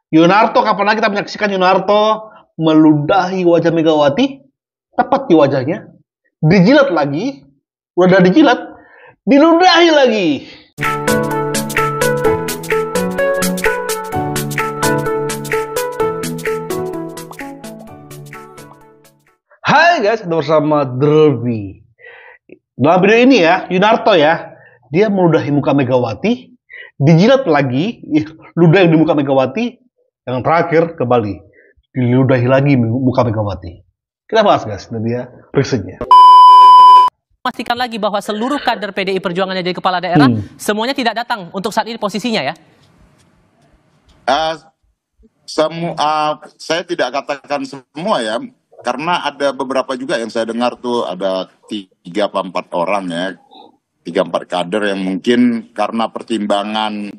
Yunarto, kapan lagi kita menyaksikan Yunarto meludahi wajah Megawati, tepat di wajahnya, dijilat lagi, udah dijilat, diludahi lagi. Hai guys, kita bersama Derby. Dalam video ini ya, Yunarto ya, dia meludahi muka Megawati, dijilat lagi, ludah yang di muka Megawati, yang terakhir kembali diludahi lagi muka Megawati. Kita bahas guys, dan dia reaksinya. Pastikan lagi bahwa seluruh kader PDI Perjuangan yang jadi kepala daerah semuanya tidak datang untuk saat ini posisinya ya. Saya tidak katakan semua ya, karena ada beberapa juga yang saya dengar tuh ada 3 atau 4 orang ya, 3-4 kader yang mungkin karena pertimbangan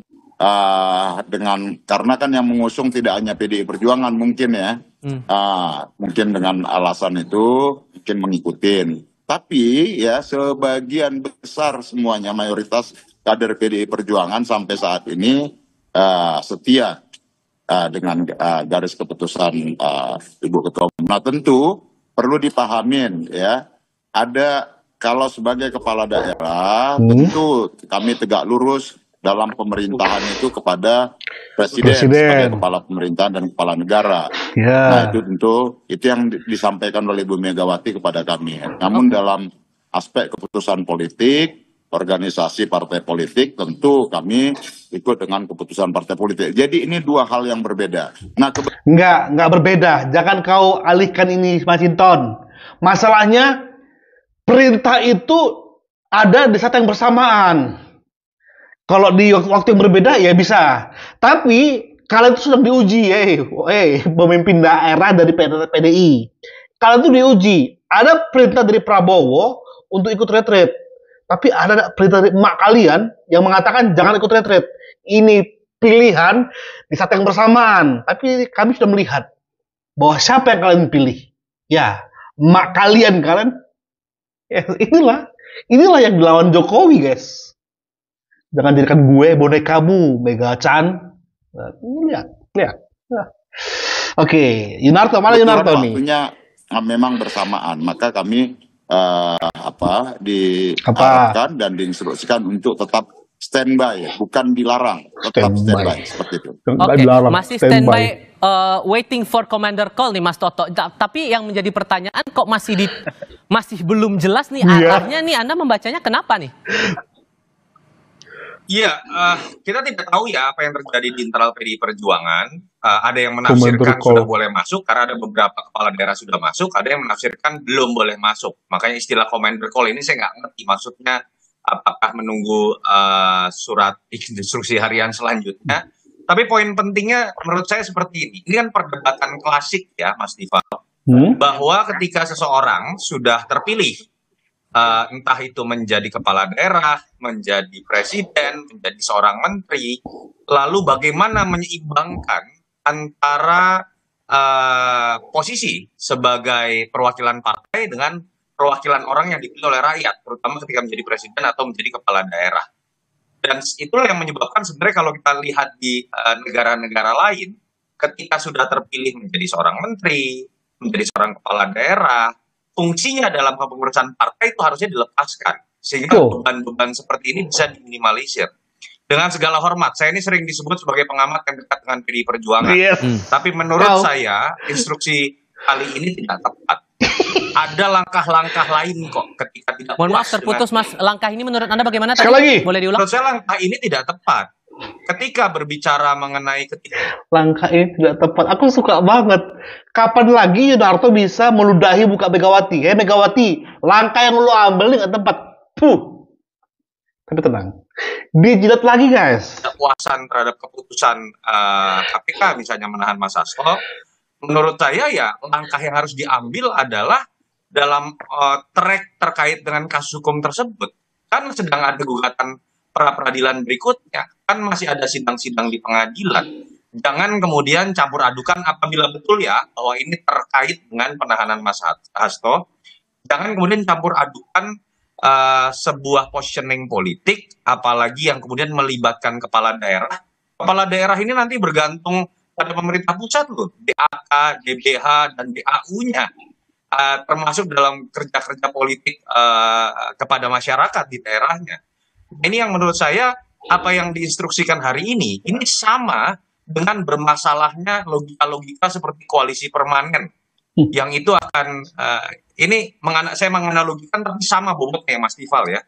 karena kan yang mengusung tidak hanya PDI Perjuangan mungkin ya, mungkin dengan alasan itu mungkin mengikutin. Tapi ya sebagian besar semuanya mayoritas kader PDI Perjuangan sampai saat ini setia dengan garis keputusan Ibu Ketua Umum. Nah tentu perlu dipahamin ya, ada kalau sebagai kepala daerah tentu kami tegak lurus dalam pemerintahan itu kepada presiden sebagai kepala pemerintahan dan kepala negara. Nah itu tentu itu yang disampaikan oleh Ibu Megawati kepada kami. Namun dalam aspek keputusan politik, organisasi partai politik, tentu kami ikut dengan keputusan partai politik. Jadi ini 2 hal yang berbeda. Nah, Nggak berbeda. Jangan kau alihkan ini, Mas Hinton. Masalahnya perintah itu ada di saat yang bersamaan. Kalau di waktu yang berbeda ya bisa. Tapi kalian itu sedang diuji, pemimpin daerah dari PDI. Kalian itu diuji. Ada perintah dari Prabowo untuk ikut retreat. Tapi ada perintah dari emak kalian yang mengatakan jangan ikut retreat. Ini pilihan di saat yang bersamaan. Tapi kami sudah melihat bahwa siapa yang kalian pilih. Ya, emak kalian. Ya, inilah yang dilawan Jokowi, guys. Jangan jadikan gue bonekamu, Mega-chan. Nah, lihat. Nah. Oke, Yunarto, mana Yunarto nih? Waktunya memang bersamaan, maka kami diharapkan dan diinstruksikan untuk tetap standby, bukan dilarang, tetap standby seperti itu. Oke, masih standby, waiting for commander call nih Mas Toto. Tapi yang menjadi pertanyaan kok masih belum jelas nih arahnya nih, Anda membacanya kenapa nih? Iya, kita tidak tahu ya apa yang terjadi di internal PDI Perjuangan. Ada yang menafsirkan sudah boleh masuk karena ada beberapa kepala daerah sudah masuk, ada yang menafsirkan belum boleh masuk. Makanya istilah commander call ini saya nggak ngerti maksudnya apakah menunggu surat instruksi harian selanjutnya. Tapi poin pentingnya menurut saya seperti ini. Ini kan perdebatan klasik ya Mas Diva, bahwa ketika seseorang sudah terpilih, entah itu menjadi kepala daerah, menjadi presiden, menjadi seorang menteri, lalu bagaimana menyeimbangkan antara posisi sebagai perwakilan partai dengan perwakilan orang yang dipilih oleh rakyat, terutama ketika menjadi presiden atau menjadi kepala daerah. Dan itulah yang menyebabkan sebenarnya kalau kita lihat di negara-negara lain, ketika sudah terpilih menjadi seorang menteri, menjadi seorang kepala daerah, fungsinya dalam kepengurusan partai itu harusnya dilepaskan sehingga beban-beban seperti ini bisa diminimalisir. Dengan segala hormat, saya ini sering disebut sebagai pengamat yang dekat dengan PDI Perjuangan. Tapi menurut saya instruksi kali ini tidak tepat. Ada langkah-langkah lain kok ketika tidak. Mohon maaf terputus Mas, langkah ini menurut Anda bagaimana tadi? Sekali lagi. Boleh diulang? Menurut saya langkah ini tidak tepat. Ketika berbicara mengenai langkah ini tidak tepat. Aku suka banget. Kapan lagi Yunarto bisa meludahi muka Megawati? Megawati, langkah yang lu ambil ini nggak tepat. Tapi tenang, dijilat lagi guys. Kepuasan terhadap keputusan KPK misalnya menahan Mas Hasto, menurut saya ya langkah yang harus diambil adalah dalam track terkait dengan kasus hukum tersebut. Kan sedang ada gugatan pra peradilan berikutnya, kan masih ada sidang-sidang di pengadilan. Jangan kemudian campur adukan apabila betul ya bahwa ini terkait dengan penahanan Mas Hasto. Jangan kemudian campur adukan sebuah positioning politik, apalagi yang kemudian melibatkan kepala daerah. Kepala daerah ini nanti bergantung pada pemerintah pusat loh, DAK, DBH, dan DAU-nya, termasuk dalam kerja-kerja politik kepada masyarakat di daerahnya. Ini yang menurut saya, apa yang diinstruksikan hari ini sama dengan bermasalahnya logika-logika seperti koalisi permanen, yang itu akan, saya menganalogikan tapi sama bobotnya Mas Tifal ya.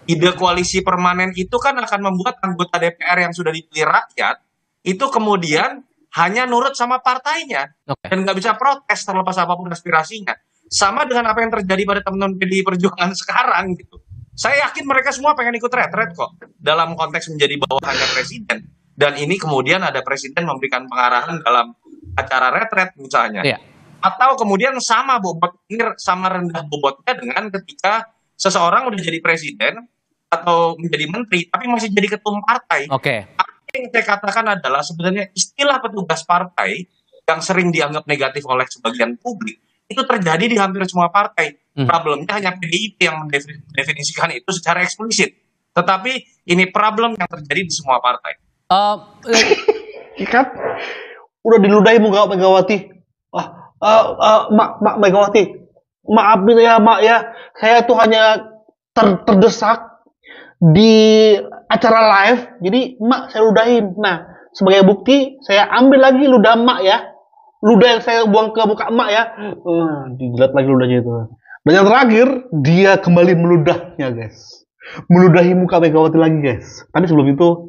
Ide koalisi permanen itu kan akan membuat anggota DPR yang sudah dipilih rakyat, itu kemudian hanya nurut sama partainya, dan nggak bisa protes terlepas apapun aspirasinya. Sama dengan apa yang terjadi pada teman-teman PDI Perjuangan sekarang gitu. Saya yakin mereka semua pengen ikut retret kok, dalam konteks menjadi bawahannya presiden. Dan ini kemudian ada presiden memberikan pengarahan dalam acara retret misalnya. Atau kemudian sama rendah bobotnya dengan ketika seseorang udah jadi presiden atau menjadi menteri tapi masih jadi ketum partai. Apa yang saya katakan adalah sebenarnya istilah petugas partai yang sering dianggap negatif oleh sebagian publik itu terjadi di hampir semua partai. Problemnya hanya PDIP yang mendefinisikan itu secara eksplisit. Tetapi ini problem yang terjadi di semua partai. Kan udah diludahi muka Megawati. Mak Megawati, maafin ya Mak ya, saya tuh hanya terdesak di acara live, jadi Mak saya ludahin. Nah, sebagai bukti saya ambil lagi ludah Mak ya, ludah yang saya buang ke muka Mak ya, dijilat lagi ludahnya itu. Dan yang terakhir, dia kembali meludahnya guys, meludahi muka Megawati lagi guys. Tapi sebelum itu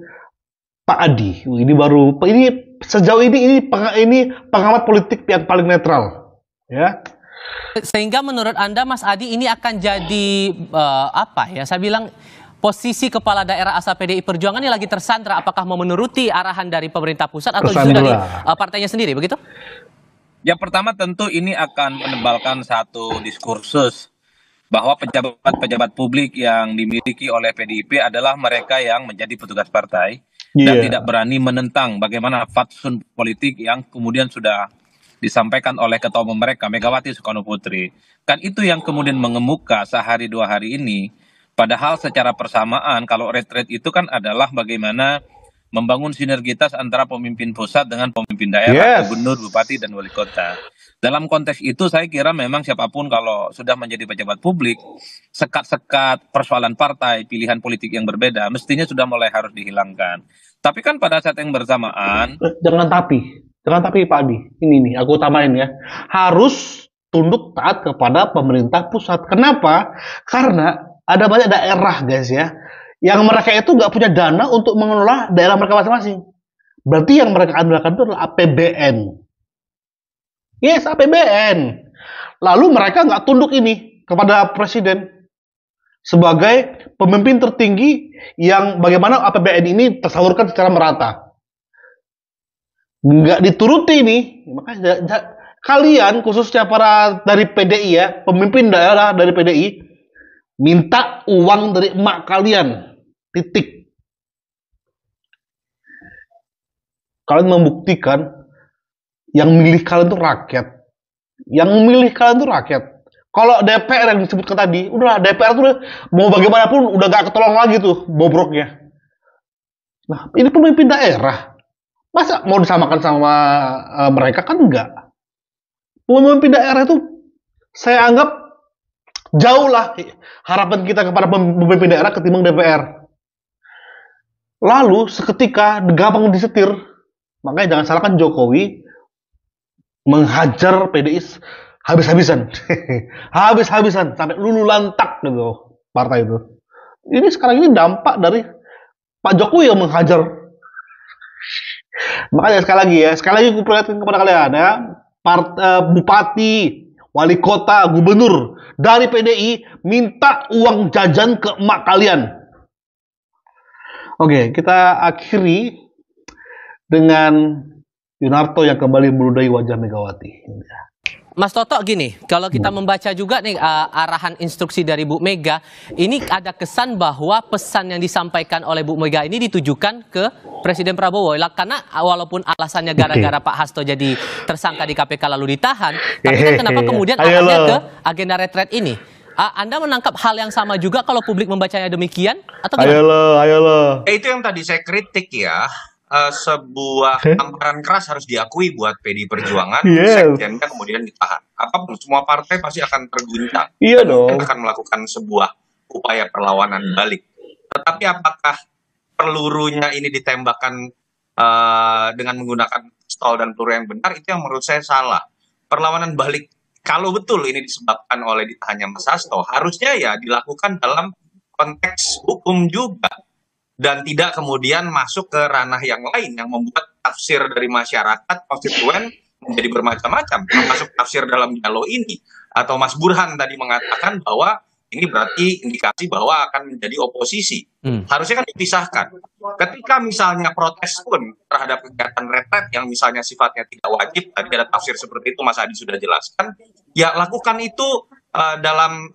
Pak Adi, ini sejauh ini pengamat politik yang paling netral, ya. Sehingga menurut Anda, Mas Adi, ini akan jadi apa ya? Saya bilang posisi kepala daerah asal PDI Perjuangan ini lagi tersandra. Apakah mau menuruti arahan dari pemerintah pusat atau justru dari partainya sendiri, begitu? Yang pertama tentu ini akan menebalkan satu diskursus bahwa pejabat-pejabat publik yang dimiliki oleh PDIP adalah mereka yang menjadi petugas partai dan tidak berani menentang bagaimana fatsun politik yang kemudian sudah disampaikan oleh ketua umum mereka, Megawati Soekarno Putri. Kan itu yang kemudian mengemuka sehari dua hari ini. Padahal secara persamaan kalau retret itu kan adalah bagaimana membangun sinergitas antara pemimpin pusat dengan pemimpin daerah, gubernur, bupati, dan wali kota. Dalam konteks itu saya kira memang siapapun kalau sudah menjadi pejabat publik, sekat-sekat persoalan partai, pilihan politik yang berbeda, mestinya sudah mulai harus dihilangkan. Tapi kan pada saat yang bersamaan... Jangan tapi Pak Adi, ini nih aku utamain ya, harus tunduk taat kepada pemerintah pusat. Kenapa? Karena ada banyak daerah guys ya, yang mereka itu nggak punya dana untuk mengelola daerah mereka masing-masing. Berarti yang mereka andalkan itu adalah APBN. Yes, APBN. Lalu mereka nggak tunduk ini kepada presiden sebagai pemimpin tertinggi yang bagaimana APBN ini tersalurkan secara merata. Nggak dituruti ini. Makanya kalian khususnya para dari PDI ya, pemimpin daerah dari PDI, minta uang dari emak kalian. Titik. Kalian membuktikan yang milih kalian itu rakyat. Yang milih kalian itu rakyat. Kalau DPR yang disebutkan tadi, udahlah DPR tuh mau bagaimanapun udah gak ketolong lagi tuh bobroknya. Nah, ini pemimpin daerah. Masa mau disamakan sama mereka? Kan enggak. Pemimpin daerah itu saya anggap jauh lah harapan kita kepada pemimpin daerah ketimbang DPR. Lalu seketika gampang disetir. Makanya jangan salahkan Jokowi menghajar PDI habis-habisan. Habis-habisan sampai lulu lantak gitu partai itu. Ini sekarang ini dampak dari Pak Jokowi yang menghajar. Makanya sekali lagi aku perlihatkan kepada kalian ya, bupati, wali kota, gubernur dari PDI minta uang jajan ke emak kalian. Oke, kita akhiri dengan Yunarto yang kembali meludahi wajah Megawati. Mas Toto, gini, kalau kita membaca juga nih arahan instruksi dari Bu Mega, ini ada kesan bahwa pesan yang disampaikan oleh Bu Mega ini ditujukan ke Presiden Prabowo. Karena walaupun alasannya gara-gara Pak Hasto jadi tersangka di KPK lalu ditahan, tapi kan kenapa kemudian arahnya ke agenda retret ini? Anda menangkap hal yang sama juga kalau publik membacanya demikian? Atau gimana? Ayolah. Itu yang tadi saya kritik ya. sebuah tamparan keras harus diakui buat PDI Perjuangan. Yes. Sekjennya kemudian ditahan. Apapun, semua partai pasti akan terguncang. Iya Dan dong. mungkin akan melakukan sebuah upaya perlawanan balik. Tetapi apakah pelurunya ini ditembakkan dengan menggunakan pistol dan peluru yang benar, itu yang menurut saya salah. Perlawanan balik, kalau betul ini disebabkan oleh ditahannya Mas Hasto, harusnya ya dilakukan dalam konteks hukum juga, dan tidak kemudian masuk ke ranah yang lain yang membuat tafsir dari masyarakat konstituen menjadi bermacam-macam, termasuk tafsir dalam dialog ini. Atau Mas Burhan tadi mengatakan bahwa ini berarti indikasi bahwa akan menjadi oposisi. Harusnya kan dipisahkan. Ketika misalnya protes pun terhadap kegiatan retret yang misalnya sifatnya tidak wajib, tadi ada tafsir seperti itu Mas Adi sudah jelaskan, ya lakukan itu dalam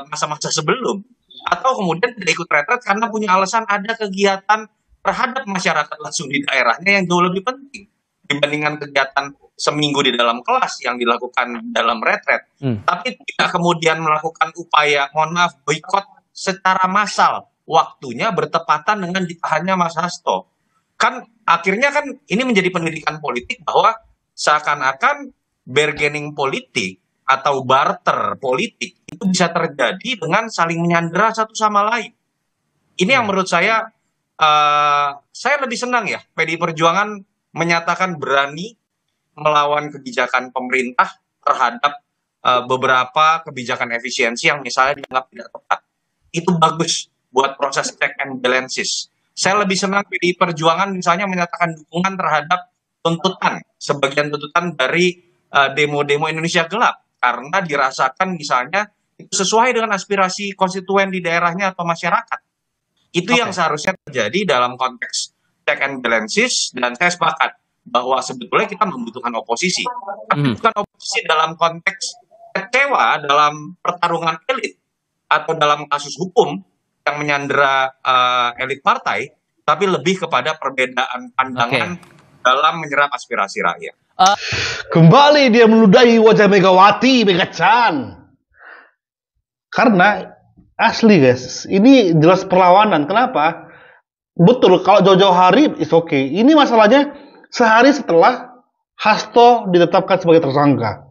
masa-masa sebelum. Atau kemudian tidak ikut retret karena punya alasan ada kegiatan terhadap masyarakat langsung di daerahnya yang jauh lebih penting dibandingkan kegiatan seminggu di dalam kelas yang dilakukan dalam retret. Tapi tidak kemudian melakukan upaya, mohon maaf, boikot secara massal. Waktunya bertepatan dengan ditahannya Mas Hasto. Kan akhirnya kan ini menjadi pendidikan politik bahwa seakan-akan bargaining politik atau barter politik itu bisa terjadi dengan saling menyandera satu sama lain. Ini yang menurut saya lebih senang ya PDI Perjuangan menyatakan berani melawan kebijakan pemerintah terhadap beberapa kebijakan efisiensi yang misalnya dianggap tidak tepat. Itu bagus buat proses check and balances. Saya lebih senang PDI Perjuangan misalnya menyatakan dukungan terhadap tuntutan, sebagian tuntutan dari demo-demo Indonesia Gelap, karena dirasakan misalnya itu sesuai dengan aspirasi konstituen di daerahnya atau masyarakat. Itu yang seharusnya terjadi dalam konteks check and balances, dan saya sepakat bahwa sebetulnya kita membutuhkan oposisi. Tapi bukan oposisi dalam konteks kecewa dalam pertarungan elit atau dalam kasus hukum yang menyandera elit partai, tapi lebih kepada perbedaan pandangan dalam menyerap aspirasi rakyat. Kembali dia meludahi wajah Megawati, Megachan. Karena asli guys, ini jelas perlawanan. Kenapa? Betul, kalau jauh-jauh hari is okay. Ini masalahnya sehari setelah Hasto ditetapkan sebagai tersangka.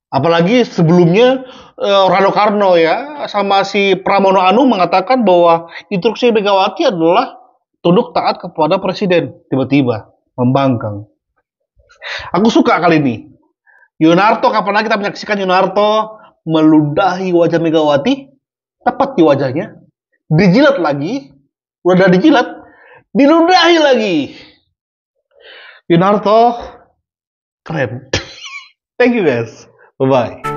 Apalagi sebelumnya Rano Karno ya sama si Pramono Anung mengatakan bahwa instruksi Megawati adalah tunduk taat kepada presiden. Tiba-tiba membangkang. Aku suka kali ini. Yunarto, kapan lagi kita menyaksikan Yunarto meludahi wajah Megawati, tepat di wajahnya, dijilat lagi, udah dijilat, diludahi lagi. Yunarto keren. Thank you guys. Bye bye.